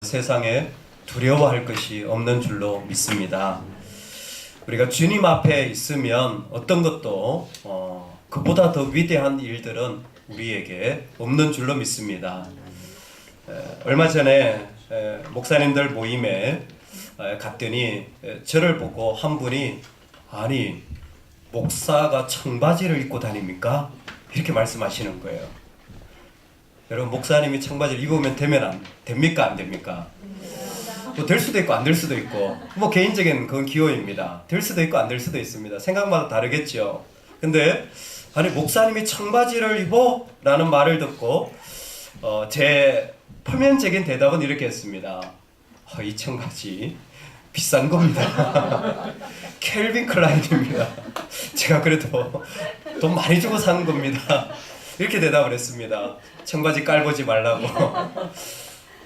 세상에 두려워할 것이 없는 줄로 믿습니다. 우리가 주님 앞에 있으면 어떤 것도 그보다 더 위대한 일들은 우리에게 없는 줄로 믿습니다. 얼마 전에 목사님들 모임에 갔더니 저를 보고 한 분이 아니 목사가 청바지를 입고 다닙니까? 이렇게 말씀하시는 거예요. 여러분 목사님이 청바지를 입으면 됩니까? 안 됩니까? 뭐 될 수도 있고 안 될 수도 있고 뭐 개인적인 그건 기호입니다. 될 수도 있고 안 될 수도 있습니다. 생각마다 다르겠죠. 근데 아니 목사님이 청바지를 입어? 라는 말을 듣고 제 표면적인 대답은 이렇게 했습니다. 이 청바지 비싼 겁니다. 켈빈 클라인입니다. 제가 그래도 돈 많이 주고 산 겁니다. 이렇게 대답을 했습니다. 청바지 깔보지 말라고.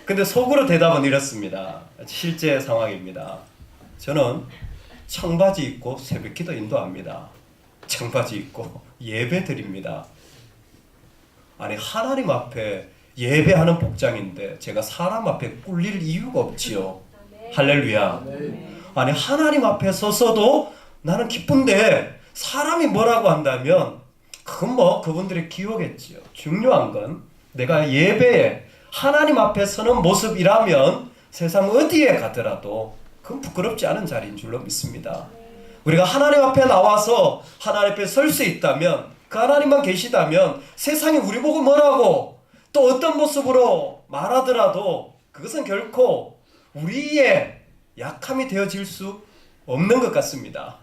근데 속으로 대답은 이렇습니다. 실제 상황입니다. 저는 청바지 입고 새벽기도 인도합니다. 청바지 입고 예배 드립니다. 아니 하나님 앞에 예배하는 복장인데 제가 사람 앞에 꿀릴 이유가 없지요. 할렐루야. 아니 하나님 앞에 서서도 나는 기쁜데 사람이 뭐라고 한다면 그건 뭐 그분들의 기호겠지요. 중요한 건 내가 예배에 하나님 앞에 서는 모습이라면 세상 어디에 가더라도 그건 부끄럽지 않은 자리인 줄로 믿습니다. 우리가 하나님 앞에 나와서 하나님 앞에 설 수 있다면 그 하나님만 계시다면 세상이 우리 보고 뭐라고 또 어떤 모습으로 말하더라도 그것은 결코 우리의 약함이 되어질 수 없는 것 같습니다.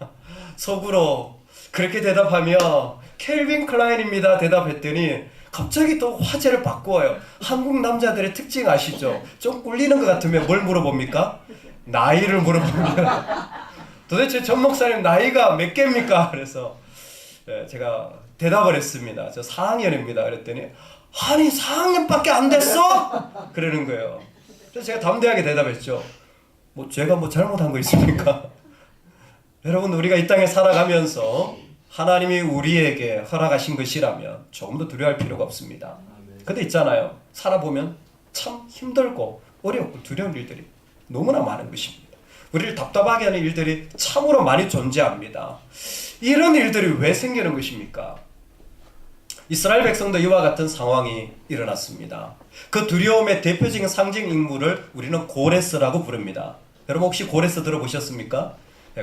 속으로 그렇게 대답하며 켈빈 클라인입니다 대답했더니 갑자기 또 화제를 바꾸어요. 한국 남자들의 특징 아시죠? 좀 꿀리는 것 같으면 뭘 물어봅니까? 나이를 물어봅니다. 도대체 전 목사님 나이가 몇 개입니까? 그래서 제가 대답을 했습니다. 저 4학년입니다. 그랬더니 아니 4학년밖에 안 됐어? 그러는 거예요. 그래서 제가 담대하게 대답했죠. 뭐 제가 뭐 잘못한 거 있습니까? 여러분 우리가 이 땅에 살아가면서 하나님이 우리에게 허락하신 것이라면 조금 더 두려워할 필요가 없습니다. 근데 있잖아요. 살아보면 참 힘들고 어렵고 두려운 일들이 너무나 많은 것입니다. 우리를 답답하게 하는 일들이 참으로 많이 존재합니다. 이런 일들이 왜 생기는 것입니까? 이스라엘 백성도 이와 같은 상황이 일어났습니다. 그 두려움의 대표적인 상징 인물을 우리는 고레스라고 부릅니다. 여러분 혹시 고레스 들어보셨습니까?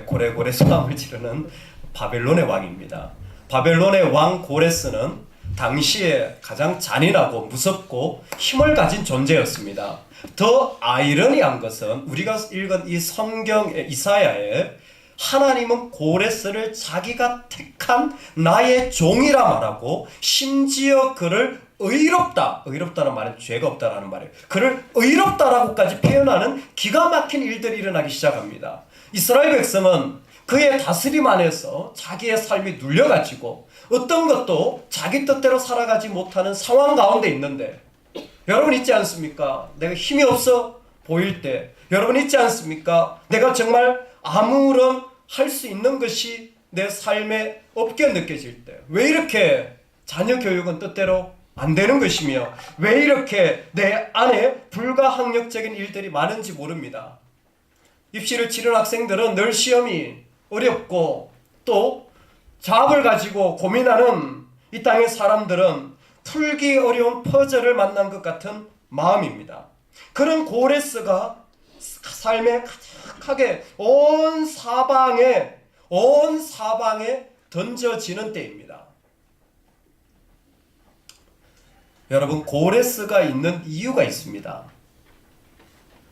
고래고래 소감을 지르는 바벨론의 왕입니다. 바벨론의 왕 고레스는 당시에 가장 잔인하고 무섭고 힘을 가진 존재였습니다. 더 아이러니한 것은 우리가 읽은 이 성경의 이사야에 하나님은 고레스를 자기가 택한 나의 종이라 말하고 심지어 그를 의롭다는 말은 죄가 없다라는 말이에요. 그를 의롭다라고까지 표현하는 기가 막힌 일들이 일어나기 시작합니다. 이스라엘 백성은 그의 다스림 안에서 자기의 삶이 눌려가지고 어떤 것도 자기 뜻대로 살아가지 못하는 상황 가운데 있는데 여러분 있지 않습니까? 내가 힘이 없어 보일 때 여러분 있지 않습니까? 내가 정말 아무런 할 수 있는 것이 내 삶에 없게 느껴질 때 왜 이렇게 자녀 교육은 뜻대로 안 되는 것이며 왜 이렇게 내 안에 불가항력적인 일들이 많은지 모릅니다. 입시를 치른 학생들은 늘 시험이 어렵고 또 잡을 가지고 고민하는 이 땅의 사람들은 풀기 어려운 퍼즐을 만난 것 같은 마음입니다. 그런 고레스가 삶에 가득하게 온 사방에 던져지는 때입니다. 여러분 고레스가 있는 이유가 있습니다.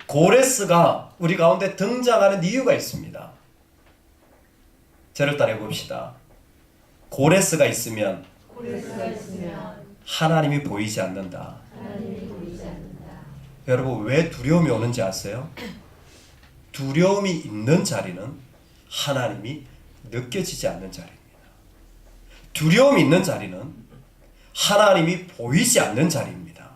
고레스가 우리 가운데 등장하는 이유가 있습니다. 저를 따라 봅시다. 고레스가 있으면 하나님이 보이지 않는다. 여러분 왜 두려움이 오는지 아세요? 두려움이 있는 자리는 하나님이 느껴지지 않는 자리입니다. 두려움이 있는 자리는 하나님이 보이지 않는 자리입니다.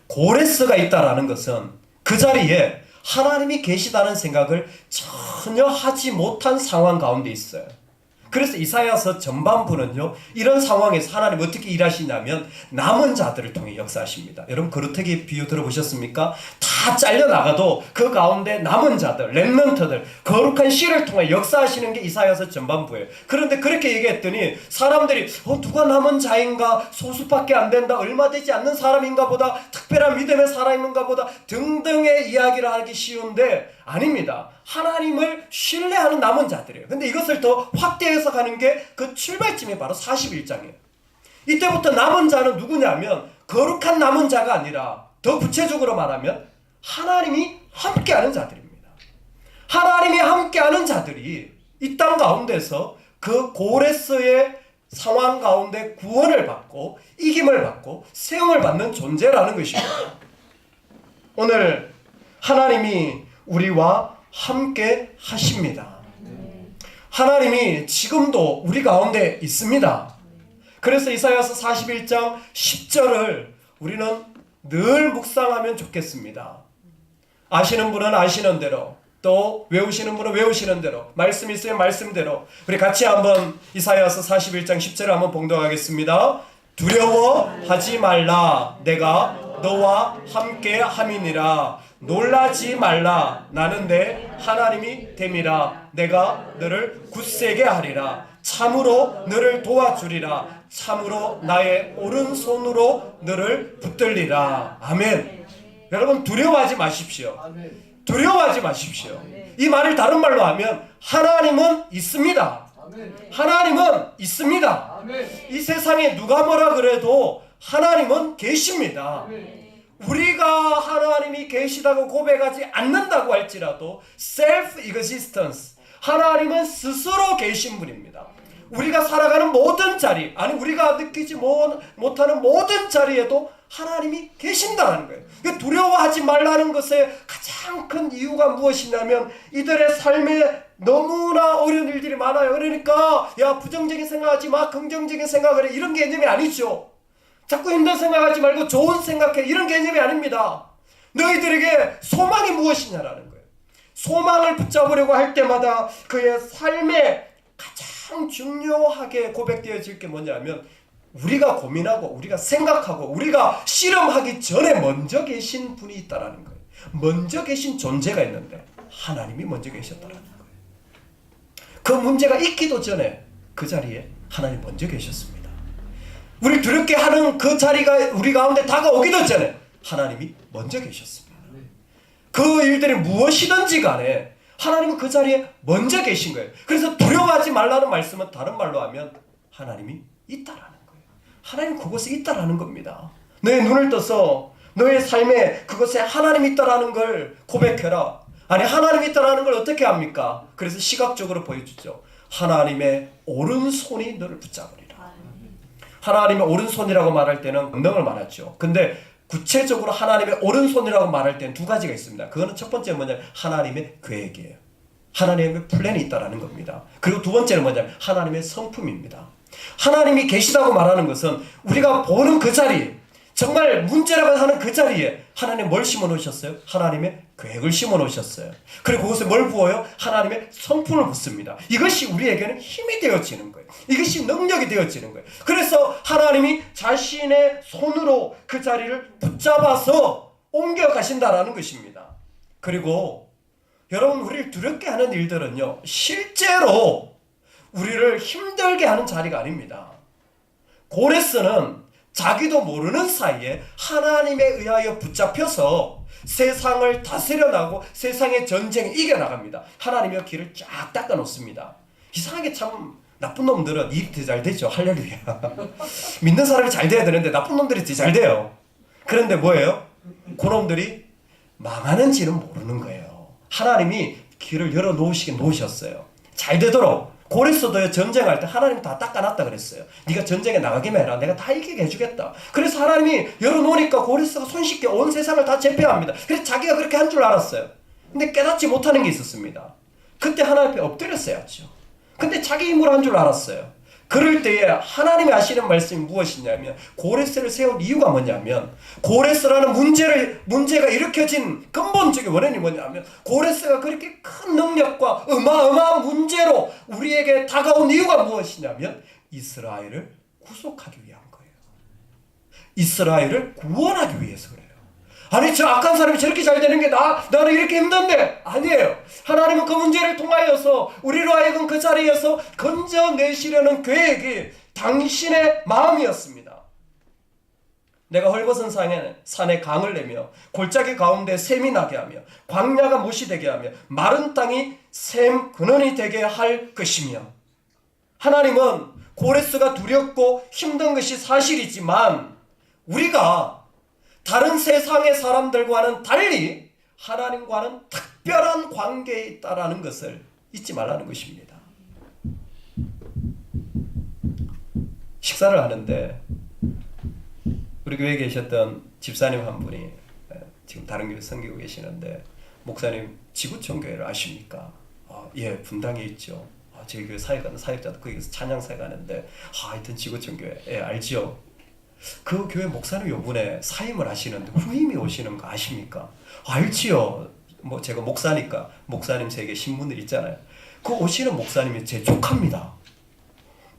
고레스가 있다라는 것은 그 자리에 하나님이 계시다는 생각을 전혀 하지 못한 상황 가운데 있어요. 그래서 이사야서 전반부는요, 이런 상황에서 하나님 어떻게 일하시냐면 남은 자들을 통해 역사하십니다. 여러분 그루터기 비유 들어보셨습니까? 다 잘려나가도 그 가운데 남은 자들, 렘넌트들, 거룩한 씨를 통해 역사하시는 게 이사야서 전반부예요. 그런데 그렇게 얘기했더니 사람들이 누가 남은 자인가, 소수밖에 안 된다, 얼마 되지 않는 사람인가 보다, 특별한 믿음의 사람인가 보다 등등의 이야기를 하기 쉬운데 아닙니다. 하나님을 신뢰하는 남은 자들이에요. 근데 이것을 더 확대해서 가는 게 그 출발점이 바로 41장이에요. 이때부터 남은 자는 누구냐면 거룩한 남은 자가 아니라 더 구체적으로 말하면 하나님이 함께하는 자들입니다. 하나님이 함께하는 자들이 이 땅 가운데서 그 고레스의 상황 가운데 구원을 받고 이김을 받고 세움을 받는 존재라는 것입니다. 오늘 하나님이 우리와 함께 하십니다. 하나님이 지금도 우리 가운데 있습니다. 그래서 이사야서 41장 10절을 우리는 늘 묵상하면 좋겠습니다. 아시는 분은 아시는 대로, 또 외우시는 분은 외우시는 대로, 말씀 있으면 말씀대로 우리 같이 한번 이사야서 41장 10절을 한번 봉독하겠습니다. 두려워하지 말라, 내가 너와 함께 함이니라. 놀라지 말라, 나는 내 하나님이 됨이라. 내가 너를 굳세게 하리라. 참으로 너를 도와주리라. 참으로 나의 오른손으로 너를 붙들리라. 아멘. 여러분 두려워하지 마십시오. 두려워하지 마십시오. 이 말을 다른 말로 하면 하나님은 있습니다. 하나님은 있습니다. 이 세상에 누가 뭐라 그래도 하나님은 계십니다. 우리가 하나님이 계시다고 고백하지 않는다고 할지라도 self-existence, 하나님은 스스로 계신 분입니다. 우리가 살아가는 모든 자리, 아니 우리가 느끼지 못하는 모든 자리에도 하나님이 계신다는 거예요. 두려워하지 말라는 것의 가장 큰 이유가 무엇이냐면 이들의 삶에 너무나 어려운 일들이 많아요. 그러니까 야 부정적인 생각하지 마, 긍정적인 생각을 해, 이런 개념이 아니죠. 자꾸 힘든 생각하지 말고 좋은 생각해, 이런 개념이 아닙니다. 너희들에게 소망이 무엇이냐라는 거예요. 소망을 붙잡으려고 할 때마다 그의 삶에 가장 중요하게 고백되어질 게 뭐냐면 우리가 고민하고 우리가 생각하고 우리가 실험하기 전에 먼저 계신 분이 있다라는 거예요. 먼저 계신 존재가 있는데 하나님이 먼저 계셨다라는 거예요. 그 문제가 있기도 전에 그 자리에 하나님 먼저 계셨습니다. 우리 두렵게 하는 그 자리가 우리 가운데 다가오기도 전에 하나님이 먼저 계셨습니다. 그 일들이 무엇이든지 간에 하나님은 그 자리에 먼저 계신 거예요. 그래서 두려워하지 말라는 말씀은 다른 말로 하면 하나님이 있다라는 거예요. 하나님 그곳에 있다라는 겁니다. 너의 눈을 떠서 너의 삶에 그곳에 하나님이 있다라는 걸 고백해라. 아니 하나님이 있다라는 걸 어떻게 합니까? 그래서 시각적으로 보여주죠. 하나님의 오른손이 너를 붙잡으리라. 하나님의 오른손이라고 말할 때는 권능을 말하죠. 근데 구체적으로 하나님의 오른손이라고 말할 때는 두 가지가 있습니다. 그거는 첫 번째는 뭐냐면 하나님의 계획이에요. 하나님의 플랜이 있다라는 겁니다. 그리고 두 번째는 뭐냐면 하나님의 성품입니다. 하나님이 계시다고 말하는 것은 우리가 보는 그 자리, 정말 문제라고 하는 그 자리에 하나님 뭘 심어 놓으셨어요? 하나님의 계획을 심어 놓으셨어요. 그리고 그것에 뭘 부어요? 하나님의 성품을 붓습니다. 이것이 우리에게는 힘이 되어지는 거예요. 이것이 능력이 되어지는 거예요. 그래서 하나님이 자신의 손으로 그 자리를 붙잡아서 옮겨가신다라는 것입니다. 그리고 여러분 우리를 두렵게 하는 일들은요 실제로 우리를 힘들게 하는 자리가 아닙니다. 고레스는 자기도 모르는 사이에 하나님에 의하여 붙잡혀서 세상을 다스려 나가고 세상의 전쟁에 이겨나갑니다. 하나님의 길을 쫙 닦아 놓습니다. 이상하게 참 나쁜 놈들은 일이 더 잘 되죠. 할렐루야. 믿는 사람이 잘 돼야 되는데 나쁜 놈들이 더 잘 돼요. 그런데 뭐예요? 그놈들이 망하는지는 모르는 거예요. 하나님이 길을 열어 놓으셨어요. 잘 되도록. 고레스도 전쟁할 때 하나님 다 닦아놨다 그랬어요. 네가 전쟁에 나가기만 해라. 내가 다 이기게 해주겠다. 그래서 하나님이 열어놓으니까 고레스가 손쉽게 온 세상을 다 제패합니다. 그래서 자기가 그렇게 한 줄 알았어요. 근데 깨닫지 못하는 게 있었습니다. 그때 하나님 앞에 엎드렸어야죠. 근데 자기 힘으로 한 줄 알았어요. 그럴 때에 하나님이 하시는 말씀이 무엇이냐면, 고레스를 세운 이유가 뭐냐면, 고레스라는 문제가 일으켜진 근본적인 원인이 뭐냐면, 고레스가 그렇게 큰 능력과 어마어마한 문제로 우리에게 다가온 이유가 무엇이냐면 이스라엘을 구속하기 위한 거예요. 이스라엘을 구원하기 위해서 그래요. 아니, 저 악한 사람이 저렇게 잘 되는 게 나는 이렇게 힘든데. 아니에요. 하나님은 그 문제를 통하여서 우리로 하여금 그 자리에서 건져내시려는 계획이 당신의 마음이었습니다. 내가 헐벗은 산에 강을 내며 골짜기 가운데 샘이 나게 하며 광야가 못이 되게 하며 마른 땅이 샘 근원이 되게 할 것이며, 하나님은 고레스가 두렵고 힘든 것이 사실이지만 우리가 다른 세상의 사람들과는 달리 하나님과는 특별한 관계에 있다라는 것을 잊지 말라는 것입니다. 식사를 하는데 우리 교회에 계셨던 집사님 한 분이 지금 다른 교회 섬기고 계시는데, 목사님 지구촌교회를 아십니까? 예, 분당에 있죠. 저희 교회 사역하는 사역자도 거기서 찬양사에 가는데, 하여튼 지구촌교회, 예, 알지요. 그 교회 목사님 요번에 사임을 하시는데 후임이 오시는 거 아십니까? 알지요. 뭐 제가 목사니까 목사님 세계 신문들 있잖아요. 그 오시는 목사님이 제 조카입니다.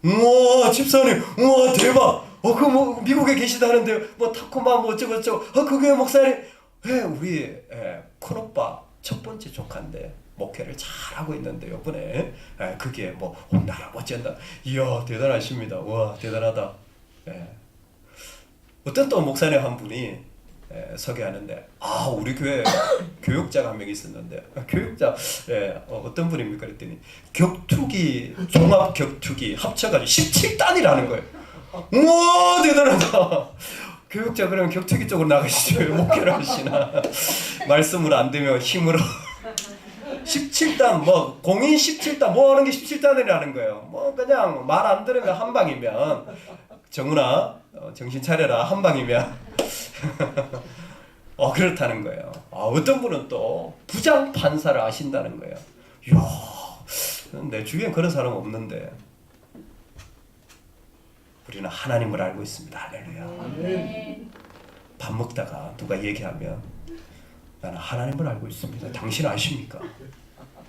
우와, 집사님, 우와, 대박. 그 뭐 미국에 계시다는데 뭐 타코마 뭐 어쩌고저쩌고. 그 교회 목사님, 우리 큰오빠 첫 번째 조카인데 목회를 잘하고 있는데 요번에 그게 뭐 온다라 어쩐다. 이야, 대단하십니다. 와, 대단하다. 어떤 또 목사님 한 분이 소개하는데, 우리 교회 교육자가 한 명 있었는데, 교육자 어떤 분입니까 그랬더니 격투기, 종합 격투기 합쳐가지고 17단이라는 거예요. 우와, 대단하다. 교육자 그러면 격투기 쪽으로 나가시죠. 왜 목회를 하시나. 말씀으로 안 되면 힘으로 17단, 뭐 공인 17단, 뭐 하는 게 17단이라는 거예요. 뭐 그냥 말 안 들으면 한 방이면, 정훈아 정신 차려라, 한 방이면 그렇다는 거예요. 어떤 분은 또 부장 판사를 아신다는 거예요. 이야, 내 주위엔 그런 사람 없는데 우리는 하나님을 알고 있습니다. 할렐루야. 밥 먹다가 누가 얘기하면 나는 하나님을 알고 있습니다. 당신 아십니까?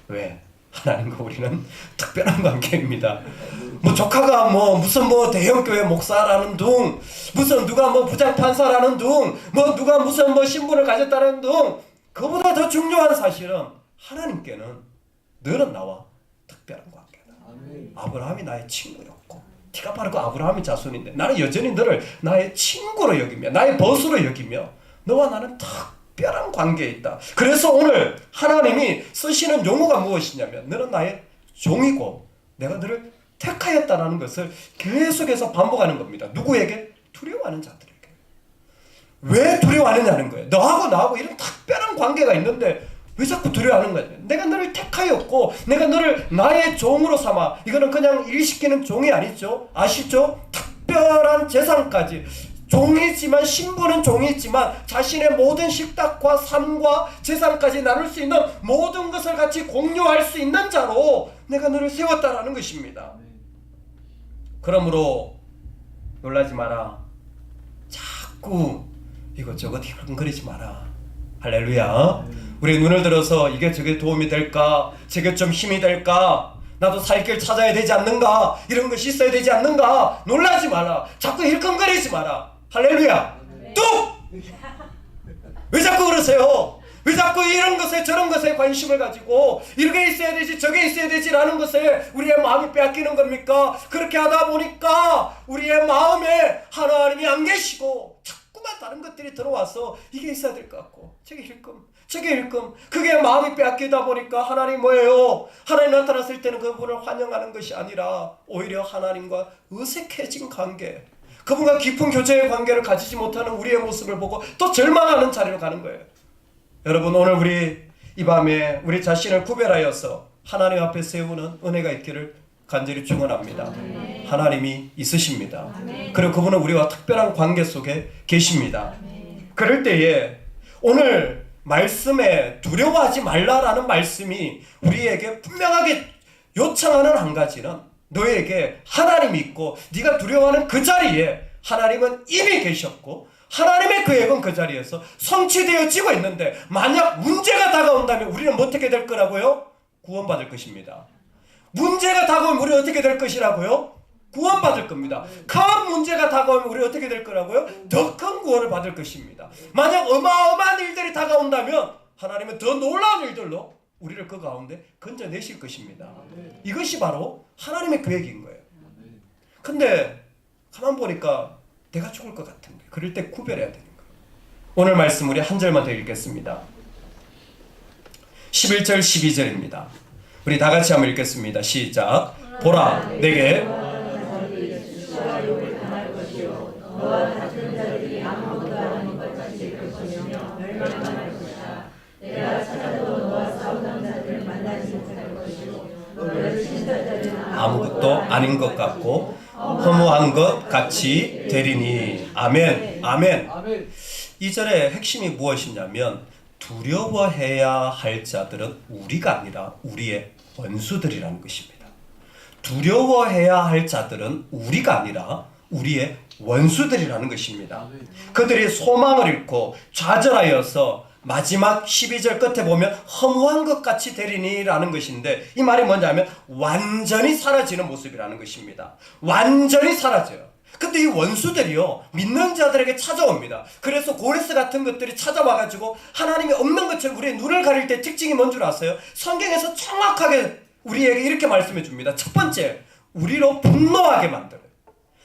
왜? 하나님과 우리는 특별한 관계입니다. 뭐 조카가 무슨 대형교회 목사라는 둥, 무슨 누가 부장 판사라는 둥, 누가 무슨 신분을 가졌다는 둥, 그보다 더 중요한 사실은 하나님께는 너는 나와 특별한 관계다. 아브라함이 나의 친구였고, 티가 바르고 아브라함이 자손인데 나는 여전히 너를 나의 친구로 여기며 나의 벗으로 여기며 너와 나는 특별한 관계에 있다. 그래서 오늘 하나님이 쓰시는 용어가 무엇이냐면, 너는 나의 종이고 내가 너를 택하였다라는 것을 계속해서 반복하는 겁니다. 누구에게? 두려워하는 자들에게. 왜 두려워하느냐는 거예요. 너하고 나하고 이런 특별한 관계가 있는데 왜 자꾸 두려워하는 거야? 내가 너를 택하였고 내가 너를 나의 종으로 삼아. 이거는 그냥 일시키는 종이 아니죠. 아시죠? 특별한 재산까지. 종이지만, 신분은 종이지만 자신의 모든 식탁과 삶과 재산까지 나눌 수 있는 모든 것을 같이 공유할 수 있는 자로 내가 너를 세웠다라는 것입니다. 그러므로 놀라지 마라. 자꾸 이것저것 힘거리지 마라. 할렐루야. 우리 눈을 들어서 이게 저게 도움이 될까? 저게 좀 힘이 될까? 나도 살 길 찾아야 되지 않는가? 이런 것이 있어야 되지 않는가? 놀라지 마라. 자꾸 힐끔거리지 마라. 할렐루야. 뚝! 왜 자꾸 그러세요? 왜 자꾸 이런 것에 저런 것에 관심을 가지고 이렇게 있어야 되지 저게 있어야 되지라는 것에 우리의 마음이 빼앗기는 겁니까? 그렇게 하다 보니까 우리의 마음에 하나님이 안 계시고 자꾸만 다른 것들이 들어와서 이게 있어야 될 것 같고 저게 힐끔 그게 마음이 빼앗기다 보니까 하나님 뭐예요? 하나님 나타났을 때는 그분을 환영하는 것이 아니라 오히려 하나님과 어색해진 관계, 그분과 깊은 교제의 관계를 가지지 못하는 우리의 모습을 보고 또 절망하는 자리로 가는 거예요. 여러분, 오늘 우리 이 밤에 우리 자신을 구별하여서 하나님 앞에 세우는 은혜가 있기를 간절히 축원합니다. 하나님이 있으십니다. 그리고 그분은 우리와 특별한 관계 속에 계십니다. 그럴 때에 오늘 말씀에 두려워하지 말라라는 말씀이 우리에게 분명하게 요청하는 한 가지는, 너에게 하나님이 있고 네가 두려워하는 그 자리에 하나님은 이미 계셨고 하나님의 계획은 그 자리에서 성취되어지고 있는데 만약 문제가 다가온다면 우리는 어떻게 될 거라고요? 구원받을 것입니다. 문제가 다가오면 우리는 어떻게 될 것이라고요? 구원받을 겁니다. 큰 문제가 다가오면 우리는 어떻게 될 거라고요? 더 큰 구원을 받을 것입니다. 만약 어마어마한 일들이 다가온다면 하나님은 더 놀라운 일들로 우리를 그 가운데 건져내실 것입니다. 이것이 바로 하나님의 계획인 거예요. 근데 가만 보니까 내가 죽을 것 같은 거예요. 그럴 때 구별해야 되는 거예요. 오늘 말씀 우리 한 절만 더 읽겠습니다. 11절 12절입니다. 우리 다 같이 한번 읽겠습니다. 시작. 보라 내게 너와 같은 자들이 아무것도 아닌 것 같이 될 것이며 멸망할 것이다. 내가 찾아도 너와 싸우던 자들을 만나지 못할 것이고 너를 친 자들은 아무것도 아닌 것 같고 허무한 것 같이 되리니. 아멘. 아멘. 2절의 핵심이 무엇이냐면 두려워해야 할 자들은 우리가 아니라 우리의 원수들이라는 것입니다. 두려워해야 할 자들은 우리가 아니라 우리의 원수들이라는 것입니다. 그들이 소망을 잃고 좌절하여서 마지막 12절 끝에 보면 허무한 것 같이 되리니 라는 것인데 이 말이 뭐냐면 완전히 사라지는 모습이라는 것입니다. 완전히 사라져요. 근데 이 원수들이요 믿는 자들에게 찾아옵니다. 그래서 고레스 같은 것들이 찾아와가지고 하나님이 없는 것처럼 우리의 눈을 가릴 때 특징이 뭔 줄 아세요? 성경에서 정확하게 우리에게 이렇게 말씀해 줍니다. 첫 번째, 우리로 분노하게 만들어요.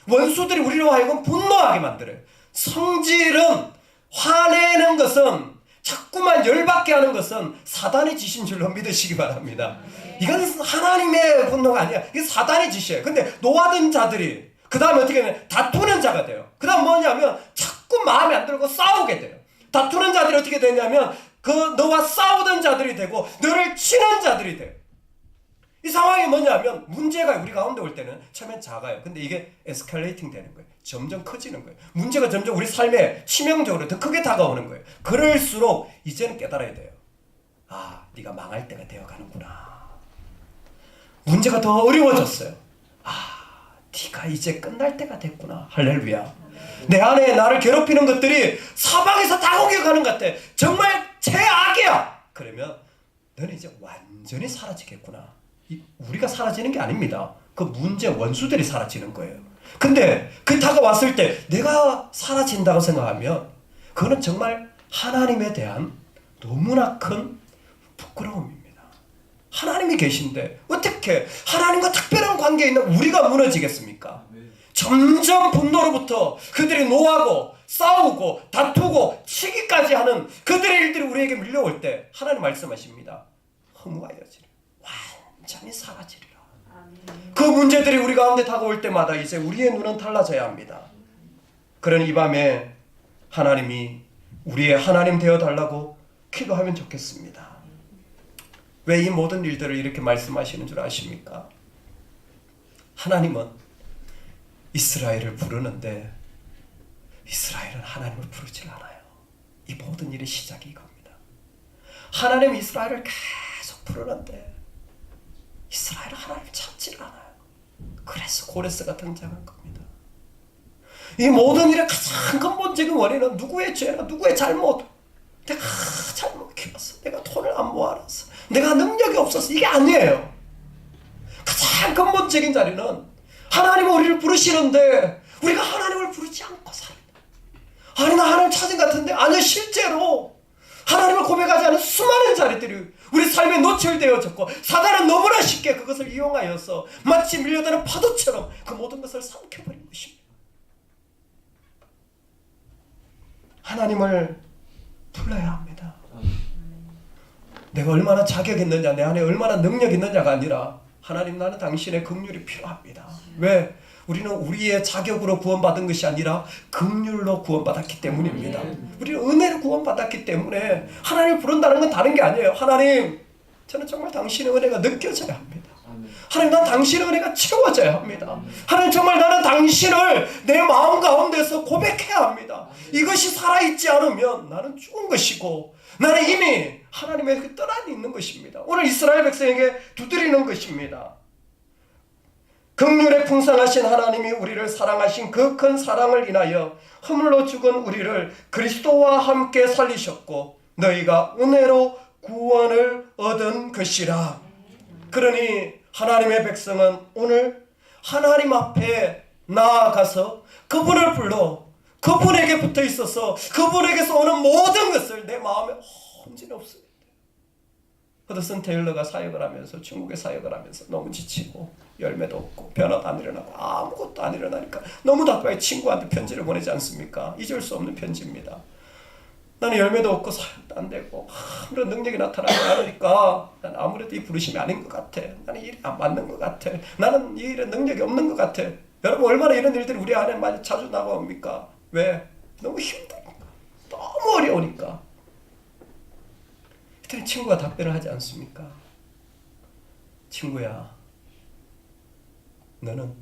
원수들이 우리로 하여금 분노하게 만들어요. 성질은, 화내는 것은, 자꾸만 열받게 하는 것은 사단이 지신 줄로 믿으시기 바랍니다. 이건 하나님의 분노가 아니야. 이게 사단이 지시예요. 근데 노하던 자들이 그 다음에 어떻게 되면 다투는 자가 돼요. 그 다음 뭐냐면 자꾸 마음에 안 들고 싸우게 돼요. 다투는 자들이 어떻게 되냐면 그 너와 싸우던 자들이 되고 너를 치는 자들이 돼요. 이 상황이 뭐냐면 문제가 우리 가운데 올 때는 처음엔 작아요. 근데 이게 에스컬레이팅 되는 거예요. 점점 커지는 거예요. 문제가 점점 우리 삶에 치명적으로 더 크게 다가오는 거예요. 그럴수록 이제는 깨달아야 돼요. 아, 네가 망할 때가 되어가는구나. 문제가 더 어려워졌어요. 아, 네가 이제 끝날 때가 됐구나. 할렐루야. 내 안에 나를 괴롭히는 것들이 사방에서 다 공격하는 것 같아. 정말 최악이야. 그러면 너는 이제 완전히 사라지겠구나. 우리가 사라지는 게 아닙니다. 그 문제 원수들이 사라지는 거예요. 근데 그 다가왔을 때 내가 사라진다고 생각하면 그거는 정말 하나님에 대한 너무나 큰 부끄러움입니다. 하나님이 계신데 어떻게 하나님과 특별한 관계에 있는 우리가 무너지겠습니까? 점점 분노로부터 그들이 노하고 싸우고 다투고 치기까지 하는 그들의 일들이 우리에게 밀려올 때 하나님 말씀하십니다. 허무하여지리. 완전히 사라지리라. 그 문제들이 우리 가운데 다가올 때마다 이제 우리의 눈은 달라져야 합니다. 그러니 이 밤에 하나님이 우리의 하나님 되어 달라고 기도하면 좋겠습니다. 왜 이 모든 일들을 이렇게 말씀하시는 줄 아십니까? 하나님은 이스라엘을 부르는데 이스라엘은 하나님을 부르질 않아요. 이 모든 일의 시작이 이겁니다. 하나님 이스라엘을 계속 부르는데 이스라엘은 하나님을 찾지를 않아요. 그래서 고레스가 등장한 겁니다. 이 모든 일의 가장 근본적인 원인은 누구의 죄나 누구의 잘못. 내가 잘못 키웠어. 내가 돈을 안 모아놨어. 내가 능력이 없었어. 이게 아니에요. 가장 근본적인 자리는 하나님은 우리를 부르시는데 우리가 하나님을 부르지 않고 살아요. 아니 나 하나님 찾은 것 같은데 아니요 실제로 하나님을 고백하지 않은 수많은 자리들이 우리 삶에 노출되어졌고 사단은 너무나 쉽게 그것을 이용하여서 마치 밀려드는 파도처럼 그 모든 것을 삼켜버린 것입니다. 하나님을 불러야 합니다. 내가 얼마나 자격 있느냐 내 안에 얼마나 능력 있느냐가 아니라 하나님 나는 당신의 긍휼이 필요합니다. 왜? 우리는 우리의 자격으로 구원받은 것이 아니라 긍휼로 구원받았기 때문입니다. 우리는 은혜로 구원받았기 때문에 하나님을 부른다는 건 다른 게 아니에요. 하나님, 저는 정말 당신의 은혜가 느껴져야 합니다. 하나님, 난 당신의 은혜가 채워져야 합니다. 하나님, 정말 나는 당신을 내 마음 가운데서 고백해야 합니다. 이것이 살아있지 않으면 나는 죽은 것이고 나는 이미 하나님의 그 뜰 안에 있는 것입니다. 오늘 이스라엘 백성에게 두드리는 것입니다. 긍휼에 풍성하신 하나님이 우리를 사랑하신 그 큰 사랑을 인하여 허물로 죽은 우리를 그리스도와 함께 살리셨고 너희가 은혜로 구원을 얻은 것이라. 그러니 하나님의 백성은 오늘 하나님 앞에 나아가서 그분을 불러 그분에게 붙어 있어서 그분에게서 오는 모든 것을 내 마음에 온전히 없습니다. 허드슨 테일러가 사역을 하면서 중국에 사역을 하면서 너무 지치고 열매도 없고 변화도 안 일어나고 아무것도 안 일어나니까 너무 답답해 친구한테 편지를 보내지 않습니까? 잊을 수 없는 편지입니다. 나는 열매도 없고 사역도 안 되고 아무런 능력이 나타나지 않으니까 난 아무래도 이 부르심이 아닌 것 같아. 나는 이 일이 안 맞는 것 같아. 나는 이 일에 능력이 없는 것 같아. 여러분 얼마나 이런 일들이 우리 안에 많이 자주 나옵니까? 왜? 너무 힘드니까. 너무 어려우니까. 그때는 친구가 답변을 하지 않습니까? 친구야, 너는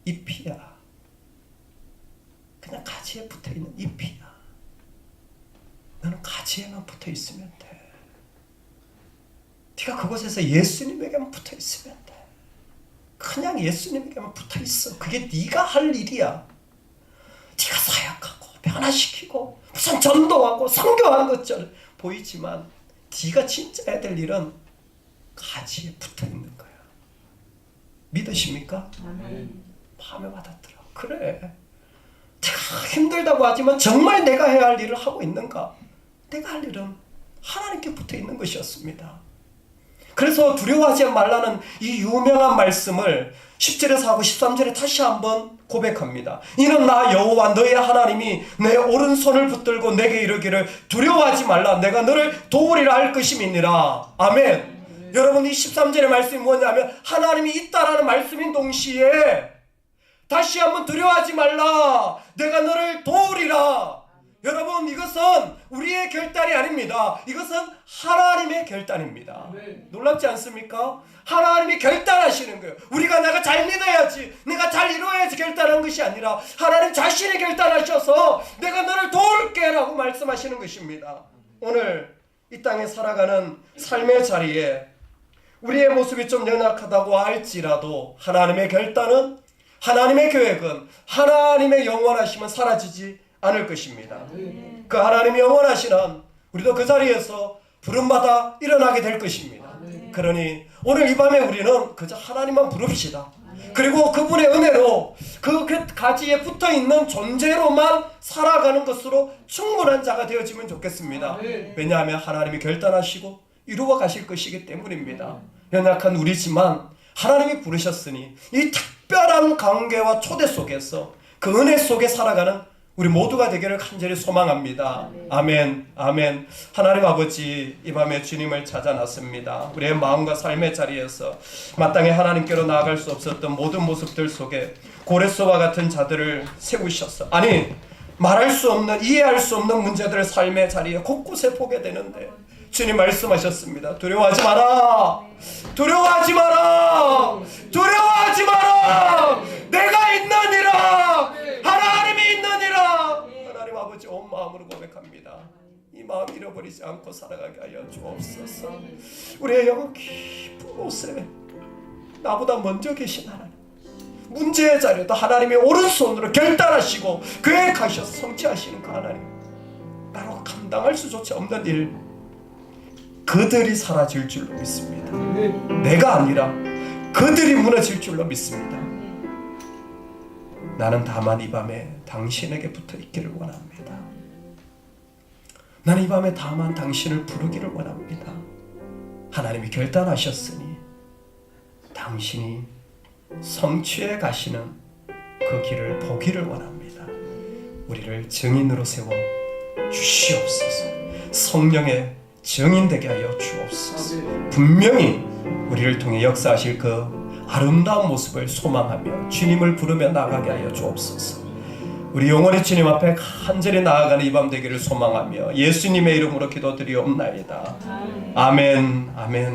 잎이야. 그냥 가지에 붙어있는 잎이야. 너는 가지에만 붙어있으면 돼. 네가 그곳에서 예수님에게만 붙어있으면 돼. 그냥 예수님에게만 붙어있어. 그게 네가 할 일이야. 네가 사역하고 변화시키고 무슨 전도하고 선교하는 것처럼 보이지만 네가 진짜 해야 될 일은 가지에 붙어있는 거야. 믿으십니까? 마음에 와닿더라. 그래, 내가 힘들다고 하지만 정말 내가 해야 할 일을 하고 있는가? 내가 할 일은 하나님께 붙어있는 것이었습니다. 그래서 두려워하지 말라는 이 유명한 말씀을 10절에서 하고 13절에 다시 한번 고백합니다. 이는 나 여호와 너의 하나님이 내 오른손을 붙들고 내게 이르기를 두려워하지 말라. 내가 너를 도우리라 할 것임이니라. 아멘. 여러분 이 13절의 말씀이 뭐냐면 하나님이 있다라는 말씀인 동시에 다시 한번 두려워하지 말라. 내가 너를 도우리라. 여러분 이것은 우리의 결단이 아닙니다. 이것은 하나님의 결단입니다. 놀랍지 않습니까? 하나님이 결단하시는 거예요. 우리가 내가 잘 믿어야지, 내가 잘 이루어야지 결단한 것이 아니라 하나님 자신이 결단하셔서 내가 너를 도울게 라고 말씀하시는 것입니다. 오늘 이 땅에 살아가는 삶의 자리에 우리의 모습이 좀 연약하다고 할지라도 하나님의 결단은, 하나님의 계획은, 하나님의 영원하심은 사라지지 않을 것입니다. 그 하나님이 영원하시는 우리도 그 자리에서 부름받아 일어나게 될 것입니다. 그러니 오늘 이 밤에 우리는 그저 하나님만 부릅시다. 그리고 그분의 은혜로 그 가지에 붙어있는 존재로만 살아가는 것으로 충분한 자가 되어지면 좋겠습니다. 왜냐하면 하나님이 결단하시고 이루어 가실 것이기 때문입니다. 연약한 우리지만 하나님이 부르셨으니 이 특별한 관계와 초대 속에서 그 은혜 속에 살아가는 우리 모두가 되기를 간절히 소망합니다. 아멘, 아멘. 하나님 아버지, 이 밤에 주님을 찾아 나섭니다. 우리의 마음과 삶의 자리에서 마땅히 하나님께로 나아갈 수 없었던 모든 모습들 속에 고레스와 같은 자들을 세우셨어. 아니, 말할 수 없는, 이해할 수 없는 문제들을 삶의 자리에 곳곳에 보게 되는데 주님 말씀하셨습니다. 두려워하지 마라. 두려워하지 마라. 두려워하지 마라. 내가 있느니라. 하나님이 있느니라. 하나님 아버지 온 마음으로 고백합니다. 이 마음 잃어버리지 않고 살아가게 하여 주옵소서. 우리의 영혼 깊은 곳에 나보다 먼저 계신 하나님, 문제의 자리에도 하나님의 오른손으로 결단하시고 계획하셔서 성취하시는 그 하나님, 나로 감당할 수조차 없는 일, 그들이 사라질 줄로 믿습니다. 내가 아니라 그들이 무너질 줄로 믿습니다. 나는 다만 이 밤에 당신에게 붙어 있기를 원합니다. 나는 이 밤에 다만 당신을 부르기를 원합니다. 하나님이 결단하셨으니 당신이 성취해 가시는 그 길을 보기를 원합니다. 우리를 증인으로 세워 주시옵소서. 성령의 증인 되게 하여 주옵소서. 분명히 우리를 통해 역사하실 그 아름다운 모습을 소망하며 주님을 부르며 나가게 하여 주옵소서. 우리 영원히 주님 앞에 간절히 나아가는 이 밤 되기를 소망하며 예수님의 이름으로 기도드리옵나이다. 아멘, 아멘.